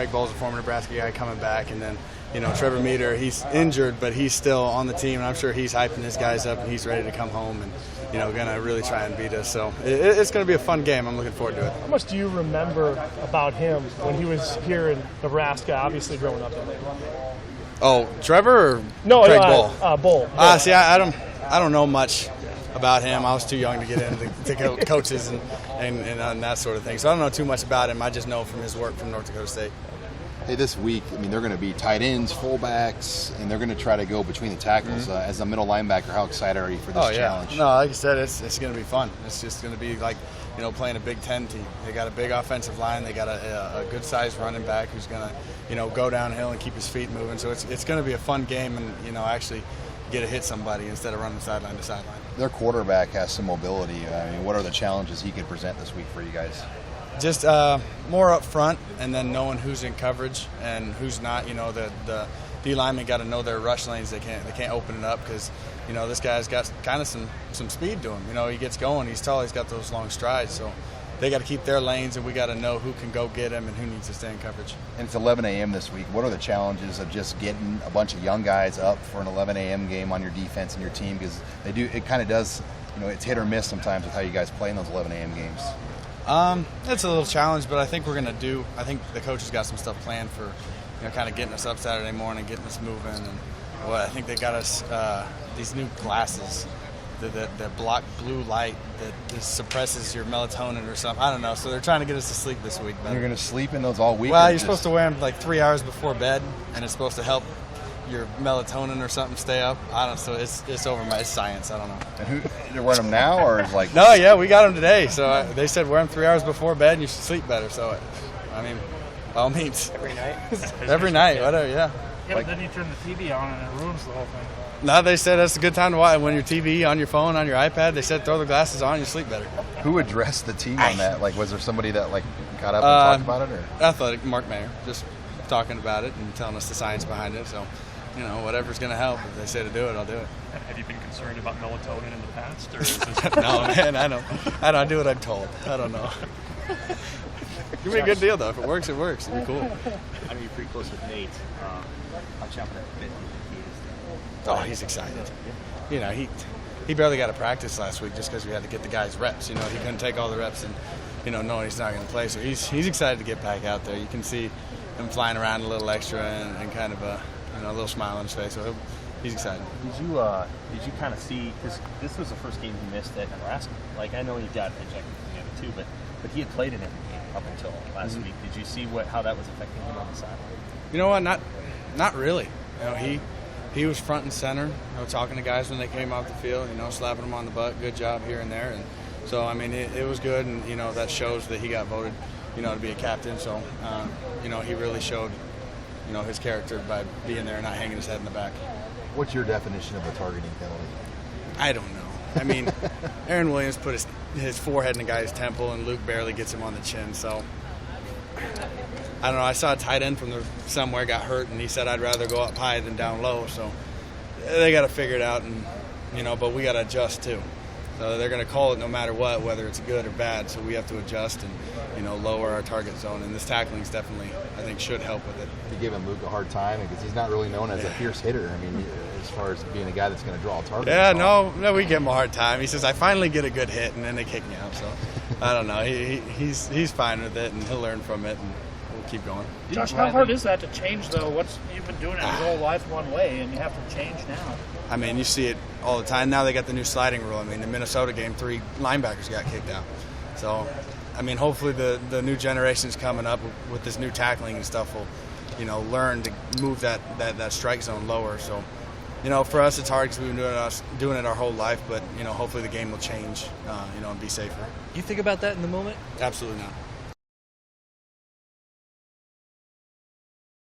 Craig Bowles, a former Nebraska guy, coming back, and then Trevor Meter, he's injured, but he's still on the team, and I'm sure he's hyping his guys up, and he's ready to come home and going to really try and beat us. So it's going to be a fun game. I'm looking forward to it. How much do you remember about him when he was here in Nebraska, obviously growing up in there? Oh, Trevor or no, Craig Bowl? Bowl. Yeah. See, I don't know much about him. I was too young to get into coaches and that sort of thing. So I don't know too much about him. I just know from his work from North Dakota State. Hey, this week, they're going to be tight ends, fullbacks, and they're going to try to go between the tackles. As a middle linebacker, how excited are you for this challenge? No, like I said, it's going to be fun. It's just going to be like, playing a Big Ten team. They got a big offensive line. They got a good-sized running back who's going to, go downhill and keep his feet moving. So it's going to be a fun game and, actually get to hit somebody instead of running sideline to sideline. Their quarterback has some mobility. What are the challenges he could present this week for you guys? Just more up front, and then knowing who's in coverage and who's not. The D linemen got to know their rush lanes. They can't open it up because this guy's got kind of some speed to him. He gets going. He's tall. He's got those long strides. So they got to keep their lanes, and we got to know who can go get him and who needs to stay in coverage. And it's 11 a.m. this week. What are the challenges of just getting a bunch of young guys up for an 11 a.m. game on your defense and your team? Because it kind of does. It's hit or miss sometimes with how you guys play in those 11 a.m. games. It's a little challenge, but I think I think the coaches got some stuff planned for, kind of getting us up Saturday morning, getting us moving, and I think they got us these new glasses that block blue light that just suppresses your melatonin or something. I don't know. So they're trying to get us to sleep this week. You're going to sleep in those all week? Well, you're supposed to wear them like 3 hours before bed, and it's supposed to help your melatonin or something stay up. I don't know. So it's over my science. I don't know. And you're wearing them now, or is like? No, yeah, we got them today. So they said wear them 3 hours before bed and you should sleep better. So, by all means. Every night? Every night, whatever, yeah. Yeah, but then you turn the TV on and it ruins the whole thing. No, they said that's a good time to watch. When your TV, on your phone, on your iPad, they said throw the glasses on and you sleep better. Who addressed the team on that? Like, was there somebody that got up and talked about it? Or? Athletic, Mark Mayer, just talking about it and telling us the science behind it. So, whatever's going to help. If they say to do it, I'll do it. Have you been concerned about melatonin in the past? Or is this No, man, I don't do what I'm told. I don't know. Give me a good deal, though. If it works, it works. It'd be cool. I know you're pretty close with Nate. How chomping at the bit he is? Oh, he's excited. He barely got a practice last week just because we had to get the guys reps. He couldn't take all the reps and, knowing he's not going to play. So he's excited to get back out there. You can see him flying around a little extra and kind of a little smile on his face. So he's excited. Did you kind of see, because this was the first game he missed at Nebraska. Like, I know he got ejected from the other two, but he had played in every game up until last week. Did you see how that was affecting him on the sideline? You know what? Not really. He was front and center, talking to guys when they came off the field, slapping them on the butt. Good job here and there. And so, it was good, and, that shows that he got voted, to be a captain. So, he really showed, his character by being there and not hanging his head in the back. What's your definition of a targeting penalty? I don't know. Aaron Williams put his forehead in the guy's temple, and Luke barely gets him on the chin. So, I don't know. I saw a tight end from somewhere got hurt, and he said I'd rather go up high than down low. So they got to figure it out, and but we got to adjust too. So they're going to call it no matter what, whether it's good or bad. So we have to adjust and lower our target zone. And this tackling is definitely, I think, should help with it. You're giving Luke a hard time because he's not really known as a fierce hitter. As far as being a guy that's going to draw a target. Yeah, no, we give him a hard time. He says I finally get a good hit, and then they kick me out. So I don't know. He's fine with it, and he'll learn from it. And we'll keep going. Josh, how hard is that to change, though? You've been doing it your whole life one way, and you have to change now. You see it all the time. Now they got the new sliding rule. The Minnesota game, 3 linebackers got kicked out. So, hopefully the new generations coming up with this new tackling and stuff will, learn to move that strike zone lower. So, for us it's hard because we've been doing it our whole life. But, hopefully the game will change, and be safer. You think about that in the moment? Absolutely not.